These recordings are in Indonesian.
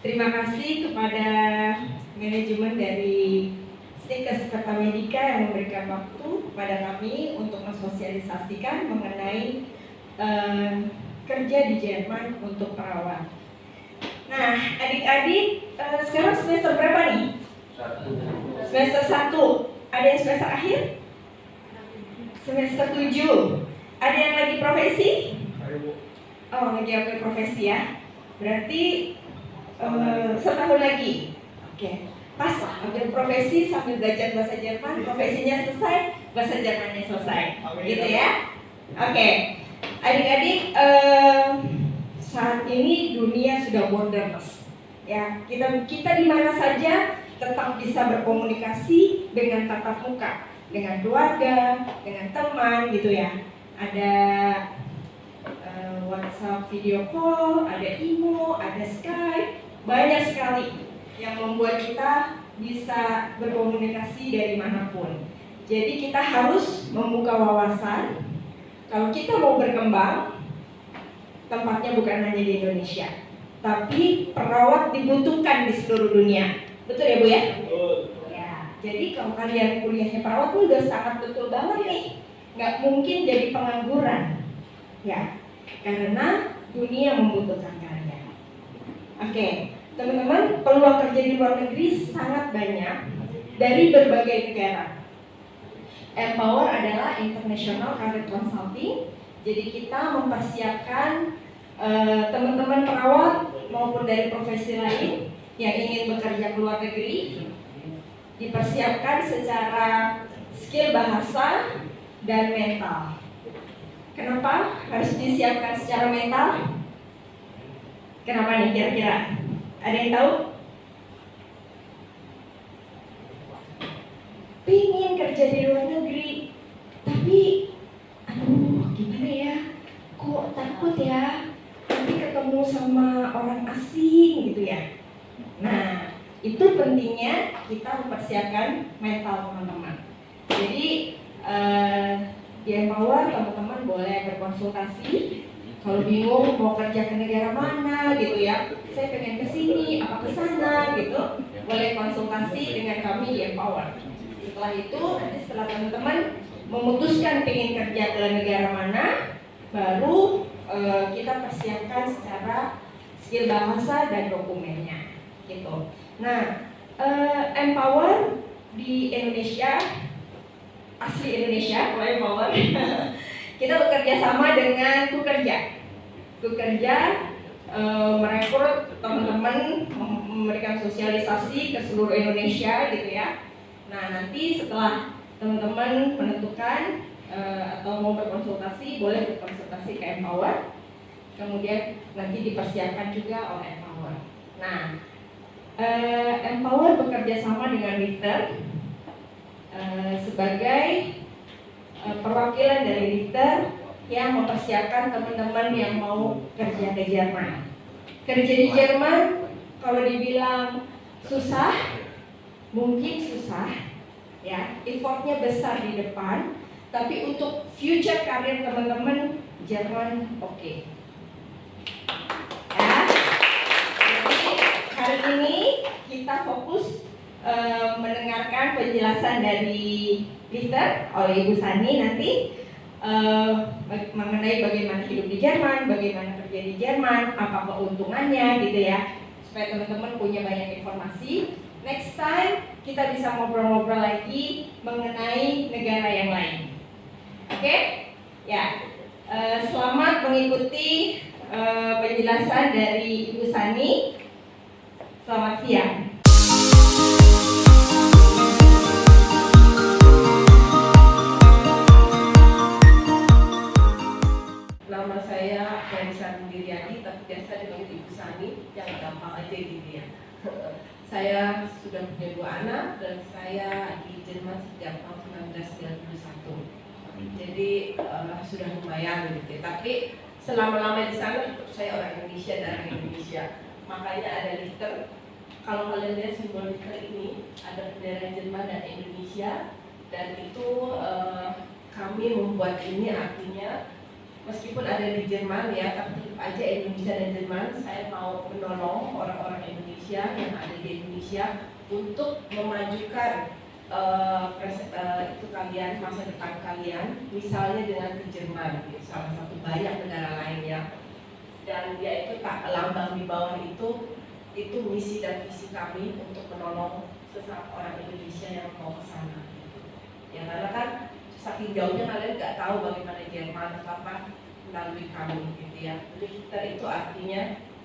Terima kasih kepada manajemen dari Snickers Kartamedika yang memberikan waktu kepada kami untuk mensosialisasikan mengenai kerja di Jerman untuk perawat. Nah, adik-adik sekarang semester berapa nih? Semester 1. Ada yang semester akhir? Semester 7. Ada yang lagi profesi? Oh, lagi ambil profesi ya. Berarti setahun lagi. Oke. Pas ambil profesi sambil belajar bahasa Jerman, profesinya selesai, bahasa Jermannya selesai. Gitu ya. Oke. Adik-adik, saat ini dunia sudah borderless. Ya, kita di mana saja tetap bisa berkomunikasi dengan tatap muka, dengan keluarga, dengan teman gitu ya. Ada WhatsApp video call, ada email, ada Skype, banyak sekali yang membuat kita bisa berkomunikasi dari manapun. Jadi kita harus membuka wawasan. Kalau kita mau berkembang, tempatnya bukan hanya di Indonesia, tapi perawat dibutuhkan di seluruh dunia. Betul ya Bu ya? Betul. Ya, jadi kalau kalian kuliahnya perawat tuh udah sangat betul banget nih. Nggak mungkin jadi pengangguran. Ya, karena dunia membutuhkan kalian. Oke, teman-teman, peluang kerja di luar negeri sangat banyak dari berbagai negara. Empower adalah International Career Consulting. Jadi kita mempersiapkan teman-teman perawat maupun dari profesi lain yang ingin bekerja ke luar negeri, dipersiapkan secara skill bahasa dan mental. Kenapa harus disiapkan secara mental? Kenapa nih kira-kira? Ada yang tahu? Pingin kerja di luar negeri, tapi aduh gimana ya? Kok takut ya? Nanti ketemu sama orang asing gitu ya. Nah, itu pentingnya kita mempersiapkan mental teman-teman. Jadi di Empower teman-teman boleh berkonsultasi. Kalau bingung mau kerja ke negara mana gitu ya, saya pengen ke sini, apa ke sana gitu, boleh konsultasi dengan kami di Empower. Setelah itu, nanti setelah teman-teman memutuskan pengen kerja ke negara mana, baru kita persiapkan secara skill bahasa dan dokumennya gitu. Nah, Empower di Indonesia, asli Indonesia, kalau Empower kita bekerja sama dengan Kukerja merekrut teman-teman, memberikan sosialisasi ke seluruh Indonesia gitu ya. Nah, nanti setelah teman-teman menentukan atau mau berkonsultasi, boleh berkonsultasi ke Empower. Kemudian nanti dipersiapkan juga oleh Empower. Nah, Empower bekerja sama dengan Richter sebagai perwakilan dari Richter yang mempersiapkan teman-teman yang mau kerja di Jerman. Kerja di Jerman, kalau dibilang susah, mungkin susah, ya, effortnya besar di depan, tapi untuk future karir teman-teman, Jerman oke. Ya, jadi hari ini kita fokus mendengarkan penjelasan dari Richter oleh Ibu Sani nanti mengenai bagaimana hidup di Jerman, bagaimana kerja di Jerman, apa keuntungannya gitu ya, supaya teman-teman punya banyak informasi. Next time kita bisa ngobrol-ngobrol lagi mengenai negara yang lain. Oke? Ya. Selamat mengikuti penjelasan dari Ibu Sani. Selamat siang. Nama saya Ferisa Wiriadi, tapi biasa dipanggil Ibu Sani, yang gampang aja gitu ya. Saya sudah punya 2 anak dan saya di Jerman sejak tahun 1991. Jadi sudah lumayan gitu. Tapi selama-lama di sana tetap saya orang Indonesia dan Indonesia. Makanya ada Richter. Kalau kalian lihat simbol Richter ini ada bendera Jerman dan Indonesia, dan itu kami membuat ini artinya meskipun ada di Jerman ya, tapi tetap aja Indonesia dan Jerman, saya mau menolong orang-orang Indonesia Indonesia yang ada di Indonesia untuk memajukan itu kalian, masa depan kalian, misalnya dengan ke Jerman, salah satu banyak negara lainnya. Dan dia itu lambang di bawah itu misi dan visi kami untuk menolong sesama orang Indonesia yang mau ke sana. Ya karena kan saking jauhnya kalian nggak tahu bagaimana Jerman atau apa melalui kami gitu ya. Lifter itu artinya,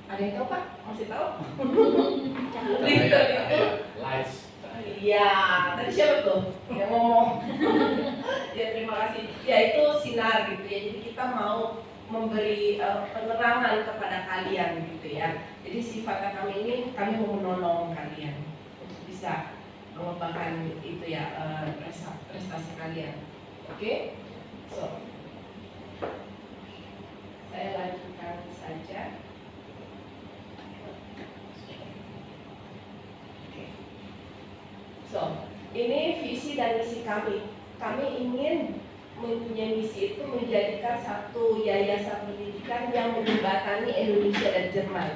ada yang tahu Pak? Masih tahu? Lifter itu lights. iya, tadi siapa tuh yang ngomong? Ya terima kasih. Ya itu sinar gitu ya. Jadi kita mau memberi penerangan kepada kalian gitu ya. Jadi sifatnya kami ini, kami mau menolong kalian untuk bisa mengembangkan itu ya prestasi kalian. Oke? So saya lanjutkan saja. So, ini visi dan misi kami. Kami ingin mempunyai misi itu menjadikan satu yayasan pendidikan yang menjembatani Indonesia dan Jerman.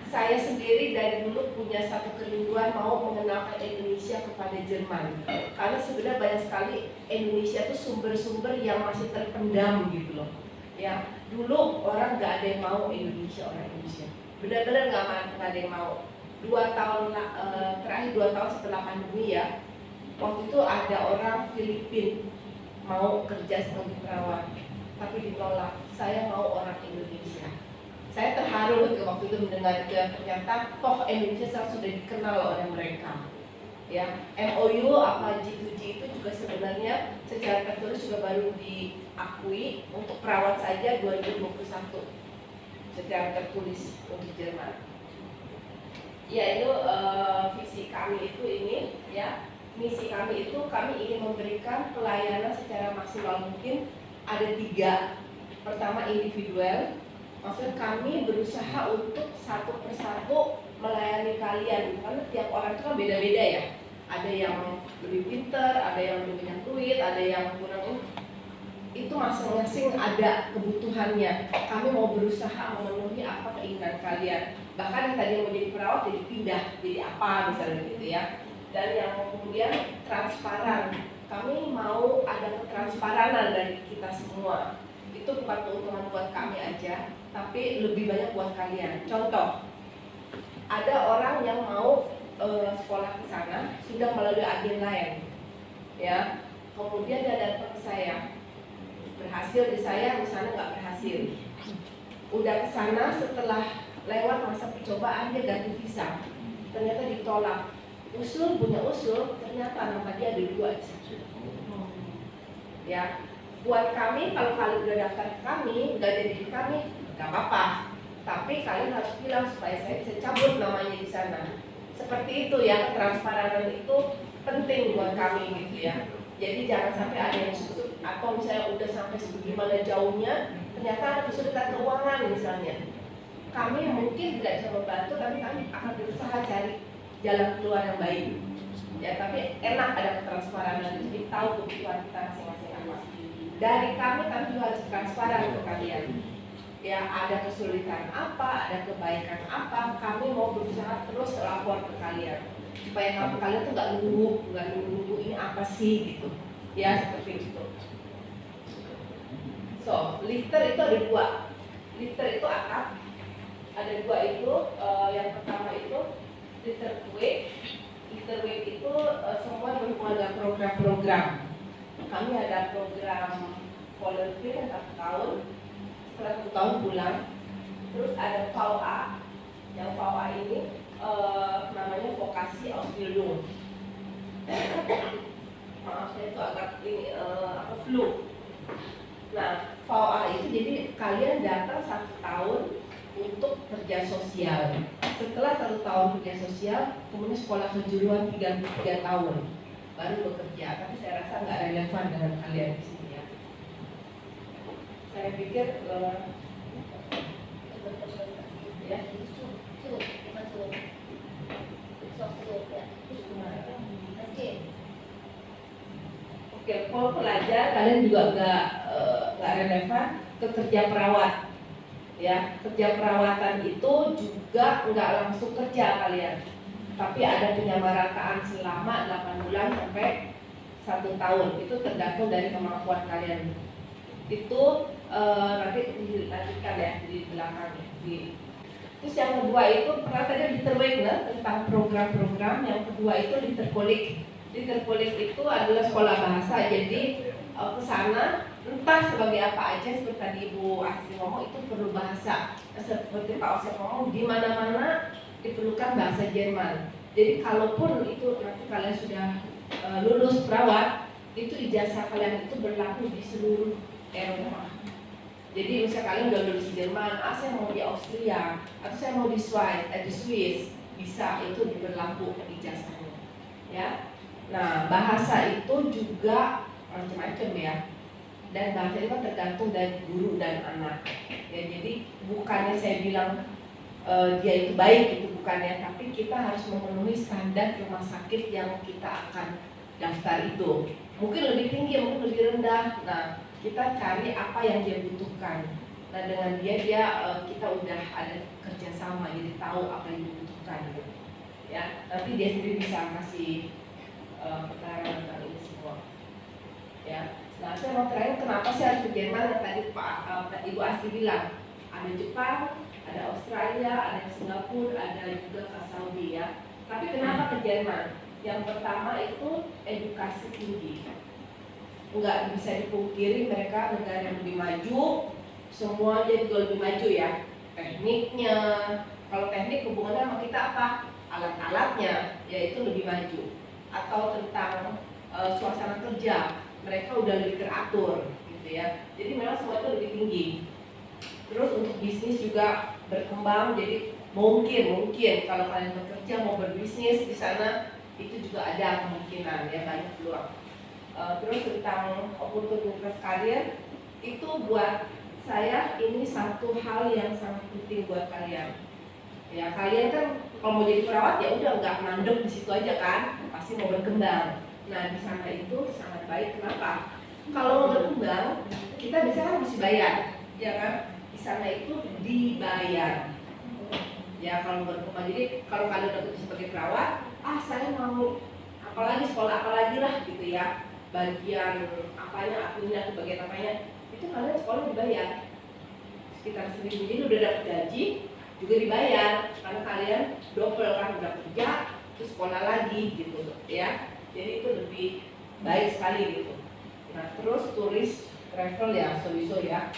Saya sendiri dari dulu punya satu kerinduan mau mengenalkan Indonesia kepada Jerman. Karena sebenarnya banyak sekali Indonesia itu sumber-sumber yang masih terpendam gitu loh. Ya, dulu orang nggak ada yang mau Indonesia, orang Indonesia. Benar-benar nggak ada yang mau. 2 tahun terakhir 2 tahun setelah pandemi ya, waktu itu ada orang Filipina mau kerja sebagai perawat, tapi ditolak. Saya mau orang Indonesia. Saya terharu waktu itu mendengar ternyata toh Indonesia sudah dikenal oleh mereka. Ya, MOU apa G2G itu juga sebenarnya secara tertulis juga baru diakui untuk perawat saja 2021 secara tertulis untuk Jerman. Ya itu visi kami itu ini ya, misi kami itu kami ingin memberikan pelayanan secara maksimal mungkin. Ada 3. Pertama individual, maksudnya kami berusaha untuk satu persatu melayani kalian karena tiap orang itu kan beda-beda ya. Ada yang lebih pintar, ada yang lebih banyak duit, ada yang kurang. Itu masing-masing ada kebutuhannya. Kami mau berusaha memenuhi apa keinginan kalian. Bahkan yang tadi mau jadi perawat jadi pindah jadi apa misalnya gitu ya. Dan yang kemudian transparan. Kami mau ada ketransparanan dari kita semua. Itu bukan keuntungan buat kami aja, tapi lebih banyak buat kalian. Contoh, ada orang yang mau sekolah ke sana sudah melalui agen lain, ya. Kemudian dia datang ke saya, berhasil di saya, di sana nggak berhasil. Udah ke sana setelah lewat masa percobaan dia ganti visa, ternyata ditolak. Usul punya usul, ternyata nama dia ada 2 di situ. Ya, buat kami kalau kalian udah daftar ke kami, udah jadi di kami, nggak apa-apa. Tapi kalian harus bilang supaya saya bisa cabut namanya di sana. Seperti itu ya, transparan itu penting buat kami gitu ya. Jadi jangan sampai ada yang susut atau misalnya udah sampai sebagaimana jauhnya, ternyata ada kesulitan keuangan misalnya. Kami mungkin tidak bisa membantu, tapi kami akan berusaha cari jalan keluar yang baik. Ya, tapi enak ada ketransparan, jadi tahu kebutuhan kita masing-masing apa. Dari kami juga harus transparan ke kalian. Ya, ada kesulitan apa, ada kebaikan apa, kami mau berusaha terus lapor ke kalian supaya kalian tuh nggak nunggu ini apa sih gitu. Ya, seperti itu. So, lifter itu ada 2. Lifter itu atap. Ada 2 itu. Yang pertama itu lifter weight. Lifter weight itu semua berhubungan dengan program-program. Kami ada program volunteer 1 tahun. Setelah 1 tahun pulang. Terus ada VA. Yang VA ini namanya vokasi Ausbildung. Maaf saya itu agak ini flu. Nah, VA itu jadi kalian datang 1 tahun untuk kerja sosial. Setelah 1 tahun kerja sosial, kemudian sekolah kejuruan 3 tahun baru bekerja. Tapi saya rasa nggak relevan dengan kalian di sini ya. Saya pikir ya. Oke, kalau pelajar kalian juga nggak relevan ke kerja perawat. Ya, kerja perawatan itu juga nggak langsung kerja kalian, tapi ada penyamarataan selama 8 bulan sampai 1 tahun. Itu tergantung dari kemampuan kalian. Itu nanti dilanjutkan ya di belakang. Terus yang kedua itu pernah tadi Litterweg tentang program-program. Yang kedua itu Litterkolik. Litterkolik itu adalah sekolah bahasa. Jadi ke sana entah sebagai apa aja, seperti tadi Ibu Asri ngomong, itu perlu bahasa. Seperti Pak Osep ngomong, di mana-mana diperlukan bahasa Jerman. Jadi kalaupun itu nanti kalian sudah lulus perawat, itu ijazah kalian itu berlaku di seluruh Eropa. Jadi misalnya kalian udah lulus di Jerman, saya mau di Austria, atau saya mau di Swiss, bisa itu berlaku ijazahnya. Ya. Nah, bahasa itu juga macam-macam ya. Dan bahasa itu kan tergantung dari guru dan anak. Ya, jadi bukannya saya bilang dia itu baik, itu bukannya, tapi kita harus memenuhi standar rumah sakit yang kita akan daftar itu. Mungkin lebih tinggi, mungkin lebih rendah. Nah, kita cari apa yang dia butuhkan. Nah, dengan dia kita udah ada kerjasama, jadi tahu apa yang dibutuhkan. Gitu. Ya, nanti dia sendiri bisa kasih keterangan tentang ini semua. Ya. Nah, saya mau terakhir kenapa sih harus ke Jerman? Yang tadi Ibu Asri bilang, ada Jepang, ada Australia, ada Singapura, ada juga ke Saudi ya. Tapi kenapa ke Jerman? Yang pertama itu edukasi tinggi. Enggak bisa dipungkiri mereka negara yang lebih maju, semuanya juga lebih maju ya. Tekniknya, kalau teknik hubungannya sama kita apa? Alat-alatnya, yaitu lebih maju. Atau tentang suasana kerja, mereka udah lebih teratur gitu ya. Jadi memang semua itu lebih tinggi. Terus untuk bisnis juga berkembang, jadi mungkin kalau kalian bekerja mau berbisnis di sana itu juga ada kemungkinan ya, banyak peluang. Terus tentang oportunitas karir itu buat saya ini satu hal yang sangat penting buat kalian. Ya, kalian kan kalau mau jadi perawat ya udah nggak mandek di situ aja kan, pasti mau berkembang. Nah, di sana itu sangat baik. Kenapa? Kalau mau berkembang, kita bisa kan mesti bayar, ya kan? Di sana itu dibayar. Ya, kalau berkembang. Jadi kalau kalian udah sebagai perawat, saya mau apalagi sekolah apalagi lah gitu ya. Bagian apanya, akunya, bagian apanya, itu kalian sekolah dibayar sekitar 1.000. Jadi udah dapat gaji, juga dibayar karena kalian double kan, udah kerja terus sekolah lagi gitu ya. Jadi itu lebih baik sekali gitu. Nah, terus turis travel ya, sowieso ya,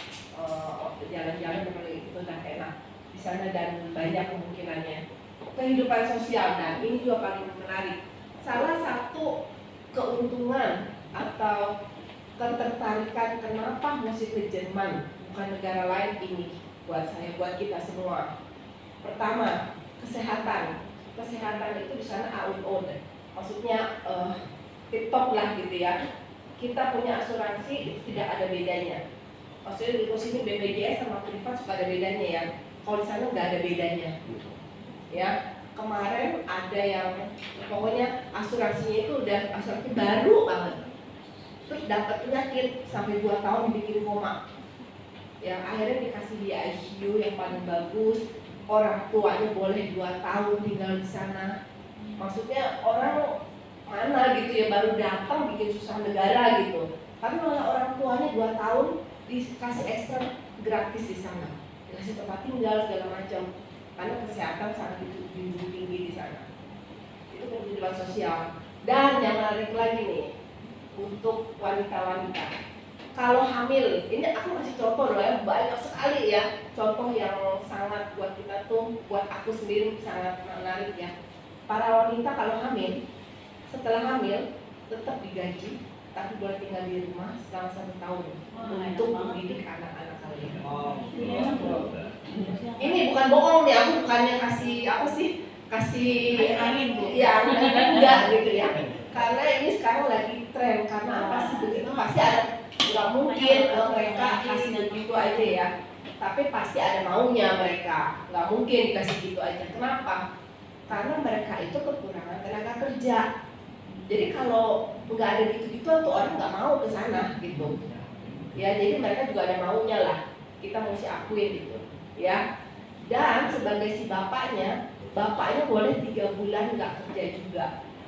jalan-jalan itu udah enak di sana dan banyak kemungkinannya. Kehidupan sosial, dan ini juga paling menarik. Salah satu keuntungan atau ketertarikan kenapa mesti ke Jerman bukan negara lain ini buat saya, buat kita semua. Pertama, kesehatan itu di sana AUO, maksudnya tip-top lah gitu ya. Kita punya asuransi itu tidak ada bedanya. Maksudnya di sini BPJS sama privat suka ada bedanya ya. Kalau di sana nggak ada bedanya. Ya, kemarin ada yang pokoknya asuransinya itu udah asuransi baru banget. Terus dapat penyakit sampai 2 tahun bikin koma. Ya, akhirnya dikasih di ICU yang paling bagus. Orang tuanya boleh 2 tahun tinggal di sana. Maksudnya orang mana gitu ya baru datang bikin susah negara gitu. Tapi malah orang tuanya 2 tahun dikasih ekstra gratis di sana, dikasih tempat tinggal segala macam. Karena kesehatan sangat dijunjung tinggi di sana. Itu kehidupan sosial. Dan yang menarik lagi nih untuk wanita-wanita. Kalau hamil, ini aku kasih contoh loh ya, banyak sekali ya contoh yang sangat buat kita tuh, buat aku sendiri sangat menarik ya. Para wanita kalau hamil, setelah hamil tetap digaji, tapi boleh tinggal di rumah selama 1 tahun untuk mendidik anak-anak kalian. Ini bukan bohong nih, aku bukannya kasih apa sih, kasih angin ya, enggak gitu ya. Karena ini sekarang lagi tren, karena apa sih begitu pasti ada. Nggak mungkin kalau mereka kasih begitu aja ya, tapi pasti ada maunya mereka. Nggak mungkin dikasih gitu aja. Kenapa? Karena mereka itu kekurangan tenaga kerja. Jadi kalau nggak ada gitu-gitu tuh orang nggak mau ke sana gitu. Ya, jadi mereka juga ada maunya lah. Kita mesti akuin gitu. ya. Dan sebagai si bapaknya boleh 3 bulan nggak kerja juga,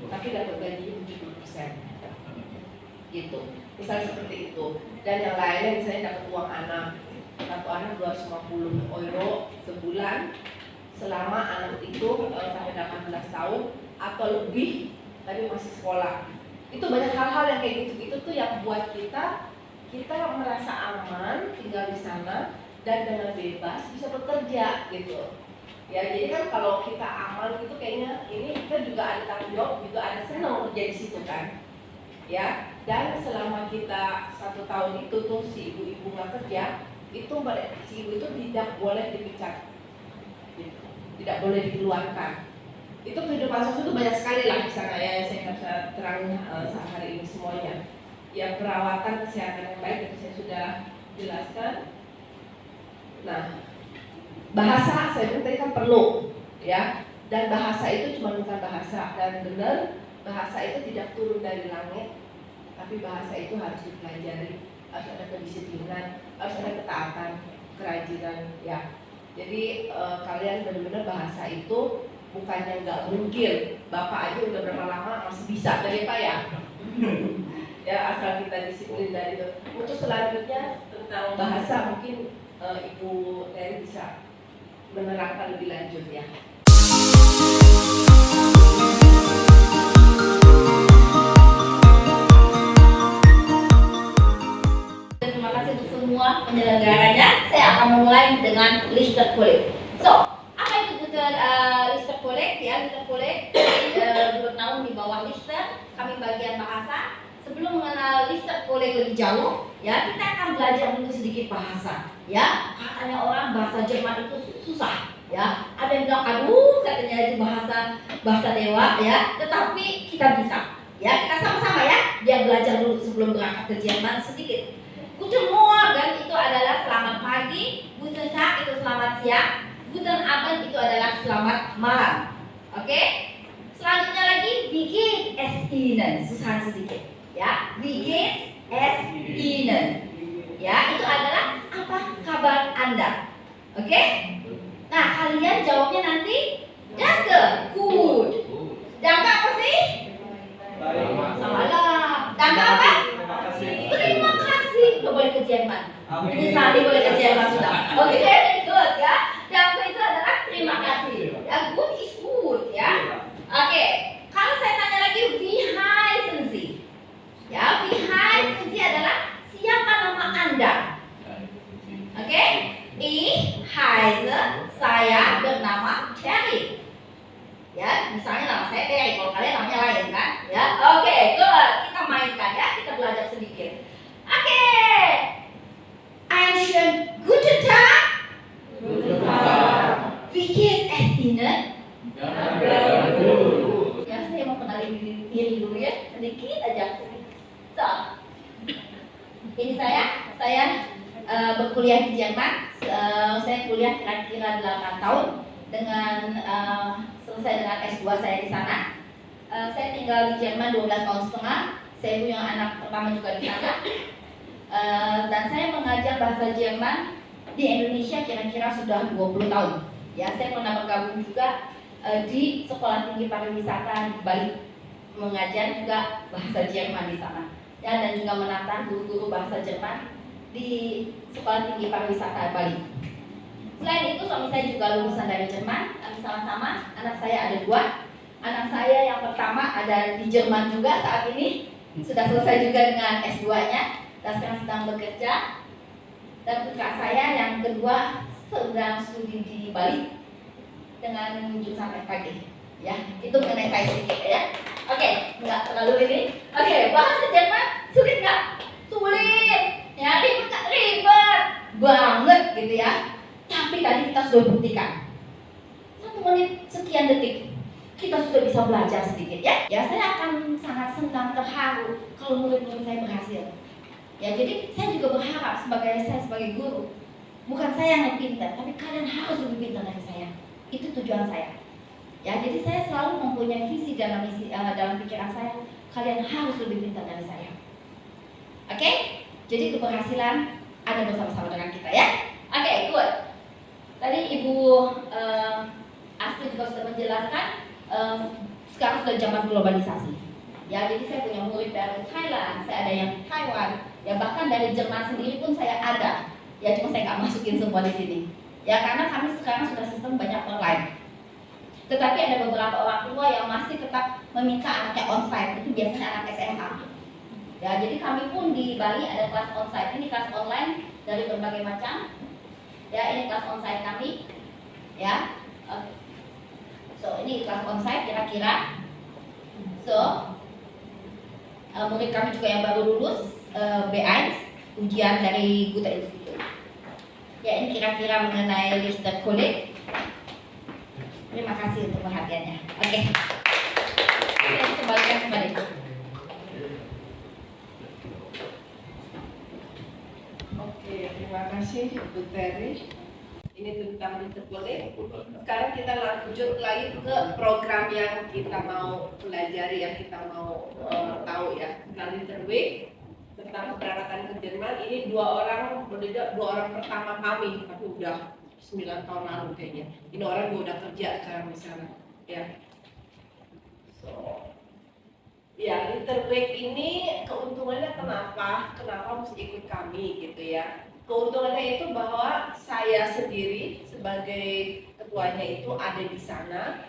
tapi dapat gaji 70%, gitu. Misalnya seperti itu. Dan yang lainnya misalnya dapat uang anak, satu anak 250 euro sebulan selama anak itu sampai 18 tahun atau lebih, tapi masih sekolah. Itu banyak hal-hal yang kayak gitu-gitu tuh yang buat kita merasa aman tinggal di sana dan dengan bebas bisa bekerja gitu. Ya, jadi kan kalau kita aman gitu kayaknya ini kita juga ada tanggung jawab, juga ada senang kerja di situ kan. Ya, dan selama kita 1 tahun itu tuh si ibu-ibu nggak kerja, itu si ibu itu tidak boleh dipecat, gitu. Tidak boleh dikeluarkan. Itu kehidupan sosial itu banyak sekali lah di sana ya, saya nggak bisa terang hari ini semuanya. Ya, perawatan kesehatan yang baik itu saya sudah jelaskan. Nah, bahasa saya bilang tadi kan perlu, ya. Dan bahasa itu cuma bukan bahasa, dan benar bahasa itu tidak turun dari langit, tapi bahasa itu harus dipelajari, harus ada kedisiplinan, harus ada ketaatan, kerajinan, ya. Jadi kalian benar-benar bahasa itu bukannya nggak mungkin, Bapak aja udah berapa lama masih bisa dari Pak ya. Ya, asal kita disiplin dari itu. Untuk selanjutnya tentang bahasa mungkin Ibu Terry bisa menerangkan lebih lanjut ya. Terima kasih untuk semua penyelenggaranya. Saya akan memulai dengan Listercolleg. So, apa itu Listercolleg? Ya, Listercolleg bernaung di bawah Lister. Kami bagian bahasa. Sebelum mengenal Listercolleg lebih jauh, ya kita akan belajar dulu sedikit bahasa. Ya, katanya orang bahasa Jerman itu susah. Ya, ada yang bilang aduh katanya itu bahasa dewa. Ya, tetapi kita bisa. Ya, kita sama-sama ya. Biar belajar dulu sebelum berangkat ke Jerman sedikit. Guten Morgen itu adalah selamat pagi, Guten Tag itu selamat siang, Guten Abend itu adalah selamat malam. Oke? Selanjutnya lagi, Wie geht es Ihnen? Susah sedikit. Ya, Wie geht es Ihnen? Ya, itu adalah apa kabar Anda? Oke? Nah, kalian jawabnya nanti danke, gut. Danke apa sih? Salah. Danke apa? Terima kasih. Udah boleh ke Jerman. Ini Sandi boleh ke Jerman sudah. Oke, good ya. Danke itu adalah terima kasih. Ya, good is good ya. Oke, kalau saya tanya lagi, wie heißen Sie? Ya, wie heißen Sie adalah siapa nama Anda? Oke, ich heiße, saya bernama Terry. Ya, misalnya nama saya Terry, kalau kalian namanya lain kan? Ya, oke, good. Kita mainkan ya, kita belajar sedikit. Oke, einen schönen guten Tag. Guten Tag. Wie geht es Ihnen? Ya, saya mau kenalin diri dulu ya, sedikit aja. So, ini saya berkuliah di Jerman. Saya kuliah kira-kira 8 tahun dengan selesai dengan S2 saya di sana. Saya tinggal di Jerman 12 tahun setengah. Saya punya anak pertama juga di sana. Dan saya mengajar bahasa Jerman di Indonesia kira-kira sudah 20 tahun. Ya, saya pernah bergabung juga di Sekolah Tinggi Pariwisata di Bali, mengajar juga bahasa Jerman di sana. Ya, dan juga menata guru-guru bahasa Jerman di Sekolah Tinggi Pariwisata Bali. Selain itu, suami saya juga lulusan dari Jerman. Kami sama-sama, anak saya ada 2. Anak saya yang pertama ada di Jerman juga saat ini, sudah selesai juga dengan S2-nya dan sekarang sedang bekerja. Dan putra saya yang kedua sedang studi di Bali dengan jurusan FKG. Ya, itu mengenai saya sedikit ya. Oke, nggak terlalu ini. Oke, bahasa Jerman sulit nggak? Sulit. Ya, ribet nggak? Ribet banget gitu ya. Tapi tadi kita sudah buktikan 1 menit sekian detik kita sudah bisa belajar sedikit ya. Ya, saya akan sangat senang, terharu kalau murid-murid saya berhasil. Ya, jadi saya juga berharap saya sebagai guru, bukan saya yang lebih pintar, tapi kalian harus lebih pintar dari saya. Itu tujuan saya. Ya, jadi saya selalu mempunyai visi dalam pikiran saya, kalian harus lebih pintar dari saya. Oke? Jadi keberhasilan ada bersama-sama dengan kita ya. Oke, good. Tadi Ibu Astrid juga sudah menjelaskan, sekarang sudah zaman globalisasi. Ya, jadi saya punya murid dari Thailand, saya ada yang Taiwan, ya bahkan dari Jerman sendiri pun saya ada. Ya cuma saya nggak masukin semua di sini. Ya karena kami sekarang sudah sistem banyak online. Tetapi ada beberapa orang tua yang masih tetap meminta anaknya onsite, itu biasanya anak SMA. Ya, jadi kami pun di Bali ada kelas onsite. Ini kelas online dari berbagai macam. Ya, ini kelas onsite kami. Ya, so ini kelas onsite kira-kira. So, murid kami juga yang baru lulus B1 ujian dari Goethe Institute. Ya, ini kira-kira mengenai Lister College. Terima kasih untuk perhatiannya. Oke. Saya kembalikan kepada Ibu. Oke, terima kasih Bu Terry. Ini tentang Interpolate. Sekarang kita lanjut lagi ke program yang kita mau pelajari, yang kita mau tahu ya. Tentang Interweek, tentang keberangkatan ke Jerman. Ini dua orang pertama kami, tapi udah 9 tahun lalu kayaknya. Ini orang gue udah kerja sekarang di sana, ya. So, ya Interweek ini keuntungannya kenapa mesti ikut kami gitu ya. Keuntungannya itu bahwa saya sendiri sebagai ketuanya itu ada di sana,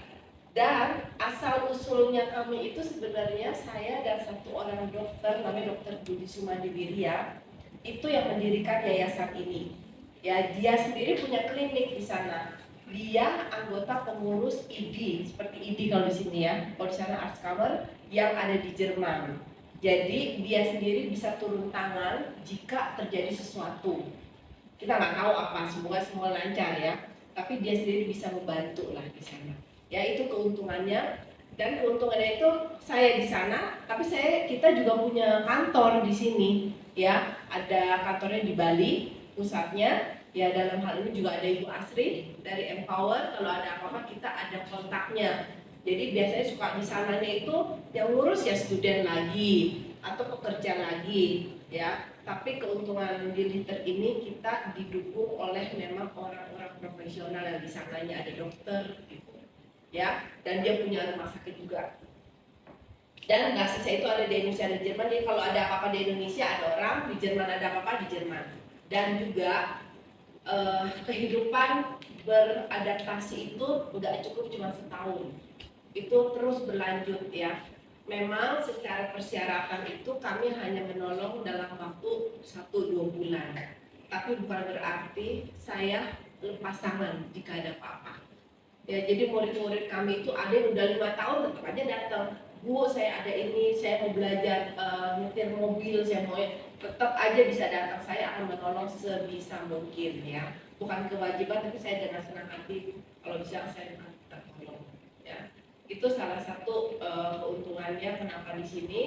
dan asal usulnya kami itu sebenarnya saya dan satu orang dokter namanya Dokter Budi Sumadi Wirya itu yang mendirikan yayasan ini. Ya, dia sendiri punya klinik di sana. Dia anggota pengurus ID, seperti ID kalau di sini ya. Kalau di sana Arztkammer yang ada di Jerman. Jadi dia sendiri bisa turun tangan jika terjadi sesuatu. Kita nggak tahu apa, semoga semua lancar ya. Tapi dia sendiri bisa membantu lah di sana. Ya, itu keuntungannya. Dan keuntungannya itu saya di sana, tapi kita juga punya kantor di sini. Ya, ada kantornya di Bali pusatnya. Ya, dalam hal ini juga ada Ibu Asri dari Empower. Kalau ada apa-apa kita ada kontaknya. Jadi biasanya suka di sananya itu yang ngurus ya student lagi atau pekerja lagi, ya. Tapi keuntungan di Lister ini kita didukung oleh memang orang-orang profesional yang di sananya, ada dokter, gitu, ya. Dan dia punya rumah sakit juga. Dan nggak selesai itu ada di Indonesia dan Jerman. Jadi kalau ada apa-apa di Indonesia ada orang, di Jerman ada apa-apa di Jerman. Dan juga kehidupan beradaptasi itu nggak cukup cuma setahun, itu terus berlanjut ya. Memang secara persyaratan itu kami hanya menolong dalam waktu 1-2 bulan, tapi bukan berarti saya lepas tangan jika ada apa-apa. Ya, jadi murid-murid kami itu ada yang udah 5 tahun tetap aja datang. Bu, saya ada ini, saya mau belajar nyetir mobil, saya mau, tetap aja bisa datang. Saya akan menolong sebisa mungkin ya. Bukan kewajiban, tapi saya dengan senang hati kalau bisa saya akan tolong. Ya, itu salah satu keuntungannya kenapa di sini.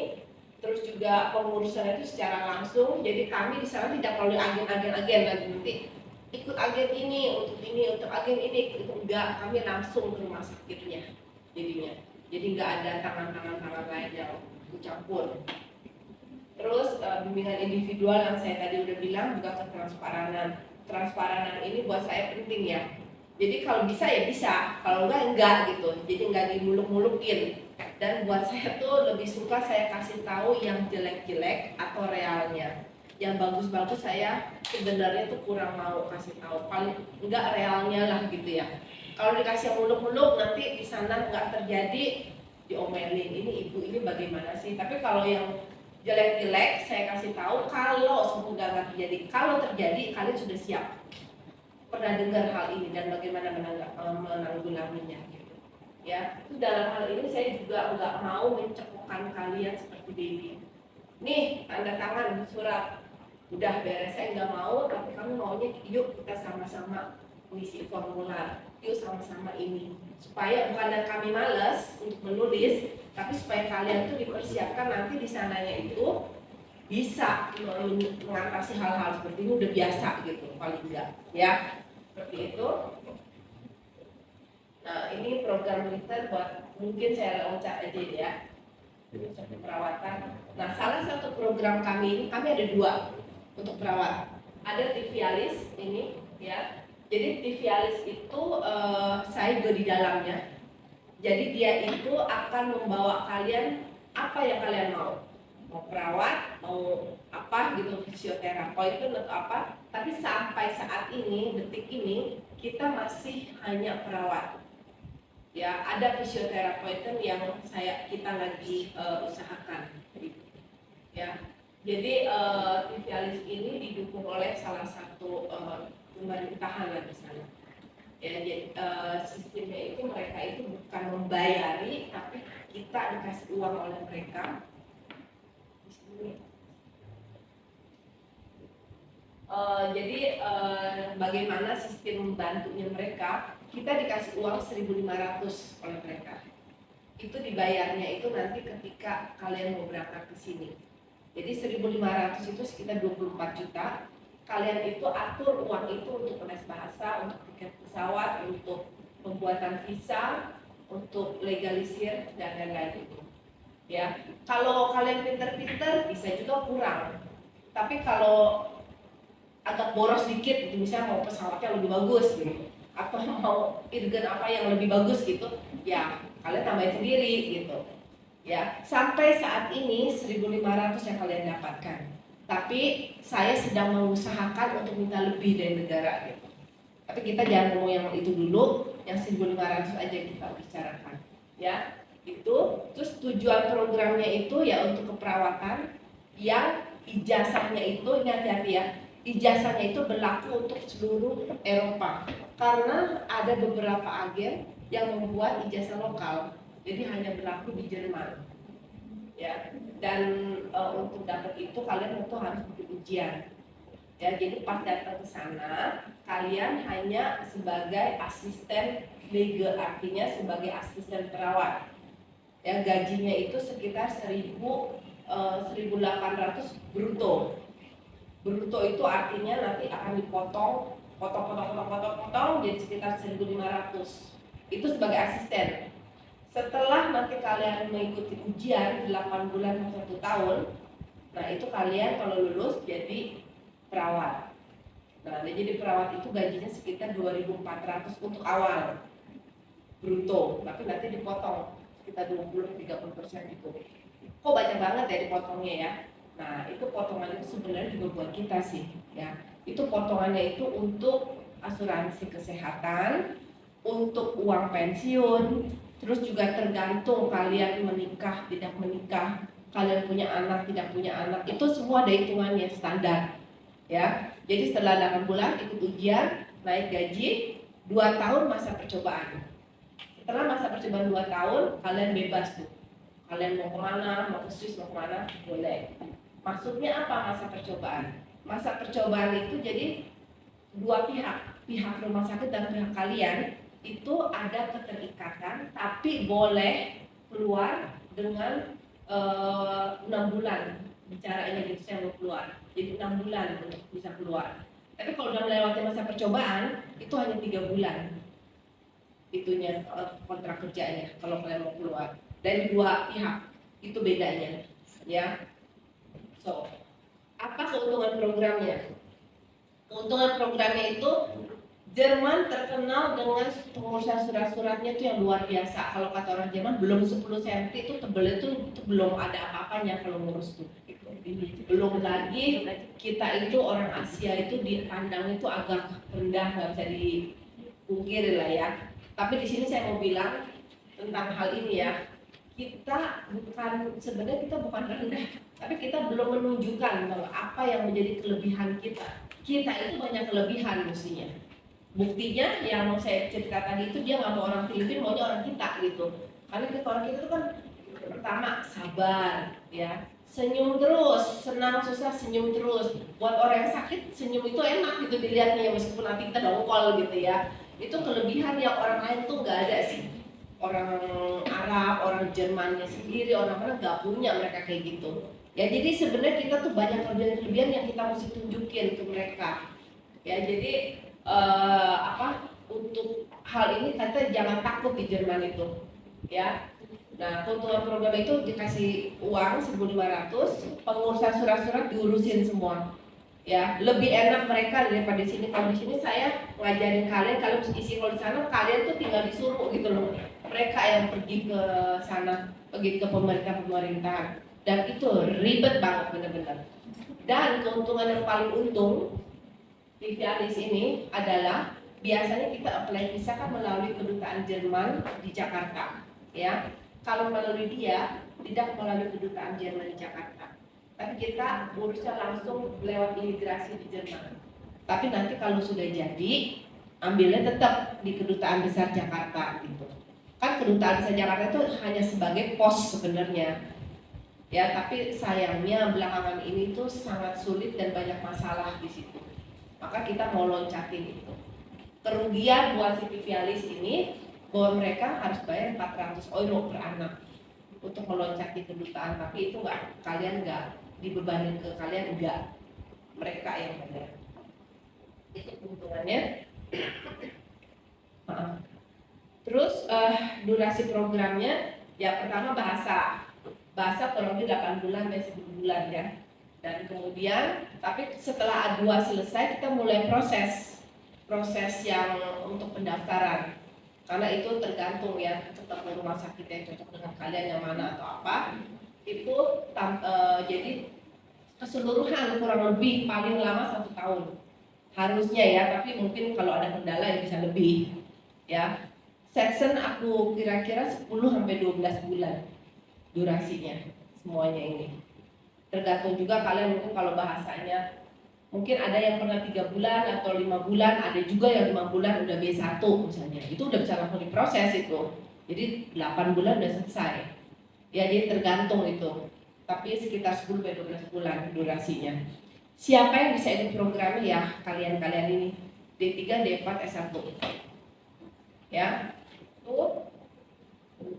Terus juga pengurusan itu secara langsung. Jadi kami di sana tidak perlu agen-agen lagi nanti ikut agen ini untuk agen ini, itu enggak, kami langsung ke rumah sakitnya jadinya. Jadi nggak ada tangan lain yang campur. Terus bimbingan individual yang saya tadi udah bilang, juga ketransparan. Transparan ini buat saya penting ya. Jadi kalau bisa ya bisa, kalau enggak gitu. Jadi nggak dimuluk-mulukin. Dan buat saya tuh lebih suka saya kasih tahu yang jelek-jelek atau realnya. Yang bagus-bagus saya sebenarnya tuh kurang mau kasih tahu. Paling enggak realnya lah gitu ya. Kalau dikasih muluk-muluk nanti di sana nggak terjadi, diomelin, ini ibu ini bagaimana sih. Tapi kalau yang jelek-jelek saya kasih tahu, kalau semoga nggak terjadi. Kalau terjadi kalian sudah siap, pernah dengar hal ini dan bagaimana menanggulanginya gitu. Ya, itu dalam hal ini saya juga nggak mau mencekukkan kalian seperti baby. Nih tanda tangan surat, udah beres, saya nggak mau, tapi kamu maunya yuk kita sama-sama mengisi formular, yuk sama-sama ini, supaya bukan kami malas untuk menulis, tapi supaya kalian tuh dipersiapkan nanti di sananya itu bisa mengatasi hal-hal seperti ini, udah biasa gitu paling enggak ya, seperti itu. Nah, ini program Lister buat, mungkin saya loncat aja ya, untuk perawatan. Nah, salah satu program kami ini, kami ada 2 untuk perawat. Ada Tivialis ini ya, Jadi Tivialis itu saya juga di dalamnya. Jadi dia itu akan membawa kalian apa yang kalian mau perawat, mau apa gitu, fisioterapi itu atau apa. Tapi sampai saat ini, detik ini, kita masih hanya perawat. Ya, ada fisioterapeuta yang kita lagi usahakan. Ya, jadi Tivialis ini didukung oleh salah satu pemerintahan lah di sana. Ya, jadi sistemnya itu mereka itu bukan membayari, tapi kita dikasih uang oleh mereka. Di sini. Jadi bagaimana sistem membantunya mereka? Kita dikasih uang 1.500 oleh mereka. Itu dibayarnya itu nanti ketika kalian mau berangkat ke sini. Jadi 1.500 itu sekitar 24 juta. Kalian itu atur uang itu untuk les bahasa, untuk tiket pesawat, untuk pembuatan visa, untuk legalisir dan lain-lain itu. Ya, kalau kalian pinter-pinter bisa juga kurang. Tapi kalau agak boros dikit, misalnya mau pesawatnya lebih bagus gitu, atau mau irgen apa yang lebih bagus gitu, ya kalian tambahin sendiri gitu. Ya, sampai saat ini 1.500 yang kalian dapatkan. Tapi saya sedang mengusahakan untuk minta lebih dari negara gitu. Tapi kita jangan ngomong yang itu dulu, yang 1.500 aja kita bicarakan. Ya, itu. Terus tujuan programnya itu ya untuk keperawatan yang ijazahnya itu, ini hati-hati ya, ijazahnya itu berlaku untuk seluruh Eropa. Karena ada beberapa agen yang membuat ijazah lokal, jadi hanya berlaku di Jerman. Ya, dan untuk dapat itu kalian tentu harus bikin ujian. Ya, jadi pas datang ke sana kalian hanya sebagai asisten legal, artinya sebagai asisten perawat. Ya, gajinya itu sekitar 1.800 bruto. Bruto itu artinya nanti akan dipotong, potong jadi sekitar 1.500. Itu sebagai asisten. Setelah nanti kalian mengikuti ujian 8 bulan atau 1 tahun, nah itu kalian kalau lulus jadi perawat. Nah, jadi perawat itu gajinya sekitar 2.400 untuk awal bruto, tapi nanti dipotong sekitar 20-30% gitu. Kok banyak banget ya dipotongnya ya? Nah, itu potongan itu sebenarnya juga buat kita sih, ya. Itu potongannya itu untuk asuransi kesehatan, untuk uang pensiun. Terus juga tergantung kalian menikah, tidak menikah, kalian punya anak, tidak punya anak, itu semua ada hitungannya standar. Ya, jadi setelah 8 bulan ikut ujian, naik gaji, 2 tahun masa percobaan. Setelah masa percobaan 2 tahun, kalian bebas tuh. Kalian mau kemana, mau ke Swiss, mau kemana, boleh. Maksudnya apa masa percobaan? Masa percobaan itu jadi dua pihak rumah sakit dan pihak kalian itu ada keterikatan, tapi boleh keluar dengan 6 bulan bicaranya gitu, saya mau keluar, jadi 6 bulan untuk bisa keluar. Tapi kalau udah melewati masa percobaan itu hanya 3 bulan itunya kontrak kerjanya kalau kalian mau keluar dari dua pihak, itu bedanya ya. So, apa keuntungan programnya? Keuntungan programnya itu Jerman terkenal dengan pengurusan surat-suratnya itu yang luar biasa. Kalau kata orang Jerman belum 10 cm itu tebelnya itu belum ada apa-apanya kalau ngurus tuh. Belum lagi kita itu orang Asia itu dipandang itu agak rendah, nggak bisa dipungkiri lah ya. Tapi di sini saya mau bilang tentang hal ini ya. Kita sebenarnya kita bukan rendah, tapi kita belum menunjukkan bahwa apa yang menjadi kelebihan kita. Kita itu banyak kelebihan mestinya. Buktinya yang mau saya cerita tadi itu dia nggak mau orang Filipina, maunya orang kita gitu. Karena orang kita itu kan pertama sabar, ya, senyum terus, senang susah senyum terus. Buat orang yang sakit senyum itu enak gitu dilihatnya, meskipun nanti kita dongkol gitu ya. Itu kelebihan yang orang lain tuh nggak ada sih. Orang Arab, orang Jermannya sendiri, orang-orang nggak punya mereka kayak gitu. Ya, jadi sebenarnya kita tuh banyak kelebihan-kelebihan yang kita mesti tunjukin ke mereka. Ya, jadi untuk hal ini kata jangan takut di Jerman itu, ya. Nah, keuntungan program itu dikasih uang 1.500, pengurusan surat-surat diurusin semua. ya lebih enak mereka daripada di sini. Kalau di sini saya ngajarin kalian isi kalau di sana kalian tuh tinggal disuruh gitu loh. Mereka yang pergi ke sana, pergi ke pemerintahan, dan itu ribet banget bener-bener. Dan keuntungan yang paling untung di Vialis ini adalah biasanya kita apply visa kan melalui kedutaan Jerman di Jakarta, ya. Kalau melalui dia tidak melalui kedutaan Jerman di Jakarta, tapi kita urusnya langsung lewat imigrasi di Jerman. Tapi nanti kalau sudah jadi, ambilnya tetap di kedutaan besar Jakarta gitu. Kan kedutaan besar Jakarta itu hanya sebagai pos sebenarnya, ya. Tapi sayangnya belakangan ini tuh sangat sulit dan banyak masalah di situ. Maka kita mau loncatin itu. Kerugian buat si Vialis ini bahwa mereka harus bayar 400 euro per anak untuk meloncati kedutaan, tapi itu kalian nggak dibebanin ke kalian, enggak, mereka yang bayar. Itu keuntungannya. Terus durasi programnya ya pertama bahasa kurang lebih 8 bulan dan 10 bulan ya. Dan kemudian tapi setelah A2 selesai kita mulai proses yang untuk pendaftaran. Karena itu tergantung ya, ketemu rumah sakit yang cocok dengan kalian yang mana atau apa. Itu jadi keseluruhan kurang lebih paling lama 1 tahun harusnya ya, tapi mungkin kalau ada kendala ya bisa lebih ya. Section aku kira-kira 10-12 bulan durasinya semuanya ini. Tergantung juga kalian, mungkin kalau bahasanya mungkin ada yang pernah 3 bulan atau 5 bulan, ada juga yang 5 bulan udah B1 misalnya, itu udah bisa langsung diproses itu. Jadi 8 bulan udah selesai. Ya jadi tergantung itu. Tapi sekitar 10-12 bulan durasinya. Siapa yang bisa ikut programnya ya kalian-kalian ini, D3, D4, S1. Ya. Tuh.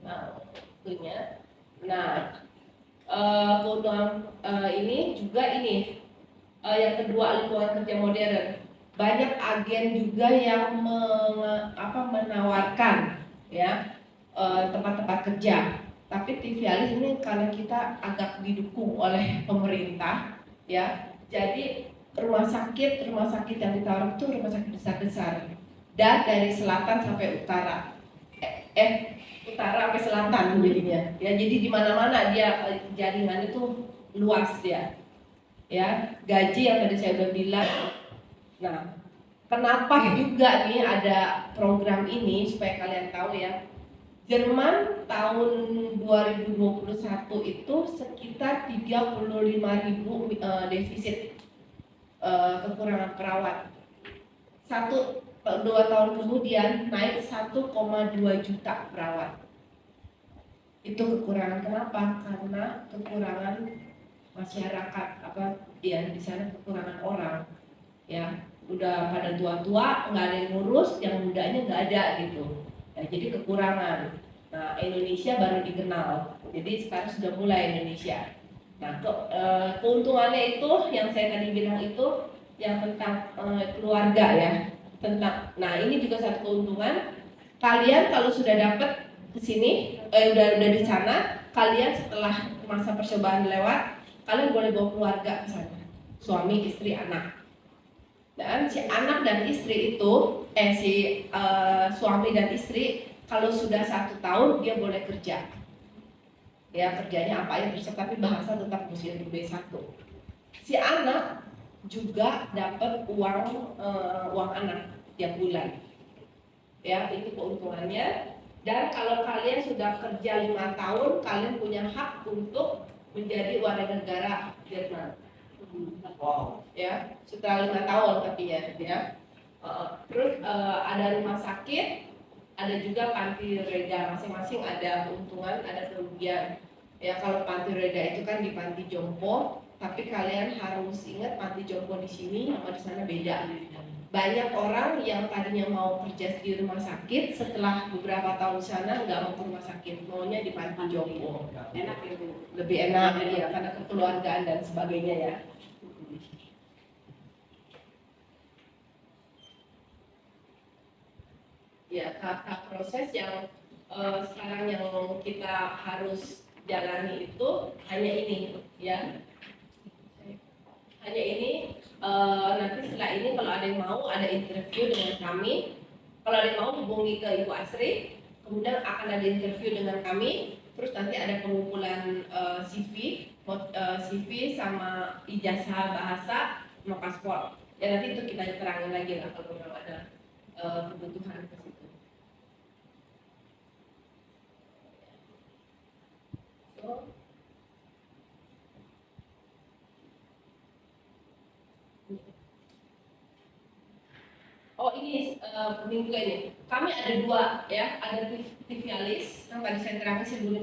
Nah, punya. Nah, keuntungan ini juga ini. Yang kedua, lingkungan kerja modern. Banyak agen juga yang menawarkan ya tempat-tempat kerja. Tapi Vialis ini karena kita agak didukung oleh pemerintah ya. Jadi rumah sakit yang ditawarkan itu rumah sakit besar-besar. Dan dari selatan sampai utara. Utara sampai selatan jadinya. Ya, jadi di mana-mana dia jaringan itu luas dia. Ya, gaji yang tadi saya udah bilang. Nah, kenapa juga nih ada program ini supaya kalian tahu ya. Jerman tahun 2021 itu sekitar 35.000 defisit kekurangan perawat. 2 tahun kemudian naik 1,2 juta perawat. Itu kekurangan kenapa? Karena kekurangan masyarakat di sana kekurangan orang ya, udah pada tua-tua nggak ada yang ngurus, yang mudanya nggak ada gitu ya, jadi kekurangan. Nah, Indonesia baru dikenal, jadi sekarang sudah mulai Indonesia. Nah, keuntungannya itu yang saya tadi bilang itu yang tentang keluarga ya, nah ini juga satu keuntungan. Kalian kalau sudah dapat ke sini udah di sana, kalian setelah masa percobaan lewat, kalian boleh bawa keluarga ke sana, suami, istri, anak. Dan si anak dan istri itu, suami dan istri kalau sudah 1 tahun dia boleh kerja. Ya kerjanya apa aja terserah, tapi bahasa tetap mesti B1. Si anak juga dapat uang anak tiap bulan. Ya itu keuntungannya. Dan kalau kalian sudah kerja 5 tahun, kalian punya hak untuk menjadi warga negara Jerman. Wow. Ya, setelah 5 tahun tapi ya. Terus ada rumah sakit, ada juga panti reda, masing-masing ada keuntungan, ada kerugian. Ya kalau panti reda itu kan di panti jompo, tapi kalian harus ingat panti jompo di sini sama di sana beda. Banyak orang yang tadinya mau kerja di rumah sakit, setelah beberapa tahun di sana nggak mau ke rumah sakit, maunya di panti jompo. Enak itu, lebih enak ya karena kekeluargaan dan sebagainya ya. Ya, tahap proses yang sekarang yang kita harus jalani itu hanya ini ya. Hanya ini nanti setelah ini kalau ada yang mau ada interview dengan kami. Kalau ada yang mau hubungi ke Ibu Asri, kemudian akan ada interview dengan kami. Terus nanti ada pengumpulan CV, CV sama ijazah bahasa sama paspor. Ya nanti itu kita terangin lagi lah kalau memang ada kebutuhan ke situ. So, oh ini penting juga ini. Kami ada dua ya, ada Tivialis yang tadi saya terangkan 1.500,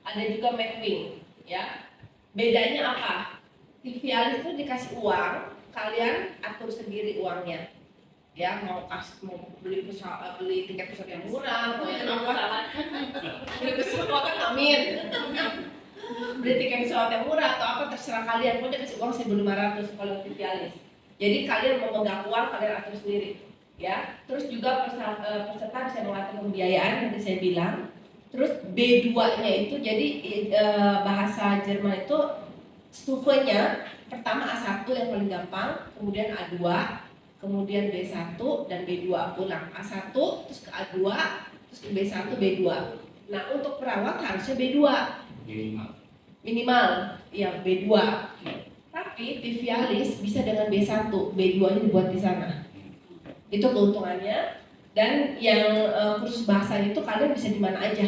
ada juga Medwing ya. Bedanya apa? Tivialis itu dikasih uang, kalian atur sendiri uangnya. Ya mau beli pesawat, beli tiket pesawat yang murah, mau yang apa? Beli pesawat kan amin. Beli tiket pesawat yang murah atau apa terserah kalian. Pokoknya kasih uang 1.500 kalau Tivialis. Jadi kalian mau memegang uang kalian atur sendiri, ya. Terus juga peserta bisa mengatur pembiayaan nanti saya bilang. Terus B2-nya itu jadi bahasa Jerman itu stufenya pertama A1 yang paling gampang, kemudian A2, kemudian B1 dan B2 pulang. A1 terus ke A2, terus ke B1, B2. Nah, untuk perawat harusnya B2. Minimal, ya B2. Tapi Tivialis bisa dengan B1, B2-nya dibuat di sana. Itu keuntungannya. Dan yang kursus bahasa itu kalian bisa di mana aja.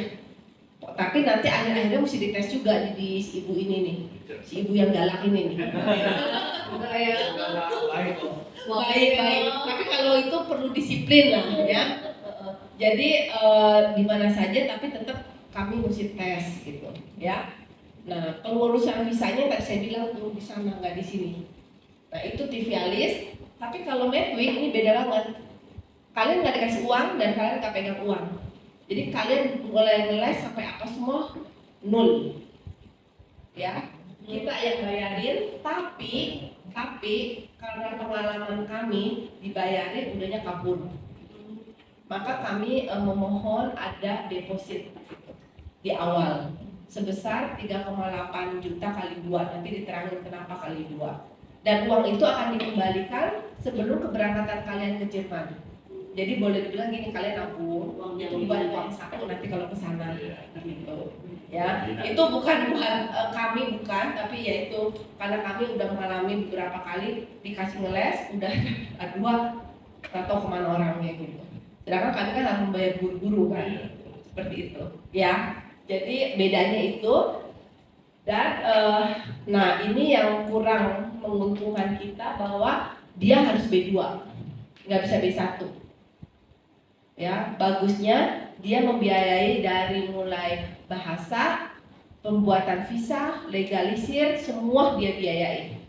Tapi nanti akhir-akhirnya mesti dites juga di si ibu ini nih. Si ibu yang galak ini nih. Baik. Tapi kalau itu perlu disiplin lah ya. Jadi di mana saja tapi tetap kami mesti tes gitu ya. Nah, pengurusan visanya tadi saya bilang tuh di sana nggak di sini. Nah, itu Tivialis. Tapi kalau Medwing ini beda banget. Kalian nggak dikasih uang dan kalian nggak pegang uang. Jadi kalian mulai ngeles sampai apa semua 0. Ya, kita yang bayarin. Tapi karena pengalaman kami dibayarin udahnya kabur. Maka kami memohon ada deposit di awal sebesar 3,8 juta kali 2, nanti diterangin kenapa kali 2. Dan uang itu akan dikembalikan sebelum keberangkatan kalian ke Jerman. Jadi boleh dibilang gini, kalian nabung buat uang saku nanti kalau ke sana gitu. Ya, itu bukan kami bukan, tapi ya itu karena kami udah mengalami beberapa kali dikasih ngeles, udah dua atau kemana orangnya gitu. Sedangkan kami kan harus membayar guru-guru kan, seperti itu. Ya. Jadi bedanya itu dan nah ini yang kurang menguntungkan kita bahwa dia harus B2, nggak bisa B1. Ya, bagusnya dia membiayai dari mulai bahasa, pembuatan visa, legalisir, semua dia biayai.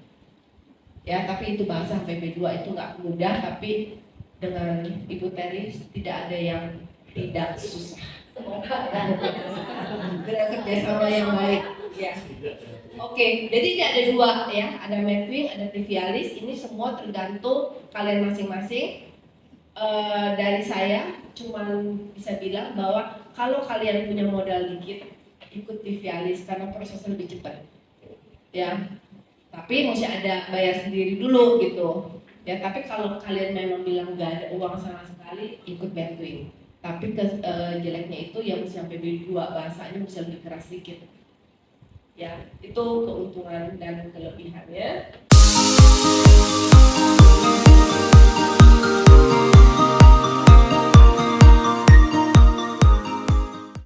Ya, tapi itu bahasa sampai B2 itu nggak mudah, tapi dengan Ibu Terry tidak ada yang tidak susah. Dengan kerjasama yang baik ya. Oke, jadi ini ada dua ya, ada Medwing, ada Tivialis. Ini semua tergantung kalian masing-masing. Dari saya cuman bisa bilang bahwa kalau kalian punya modal dikit, ikut Tivialis karena prosesnya lebih cepat ya. Tapi mesti ada bayar sendiri dulu gitu ya. Tapi kalau kalian memang bilang nggak ada uang sama sekali, ikut Medwing. Tapi jeleknya itu yang sampai B2 bahasanya bisa lebih keras sedikit. Ya, itu keuntungan dan kelebihannya.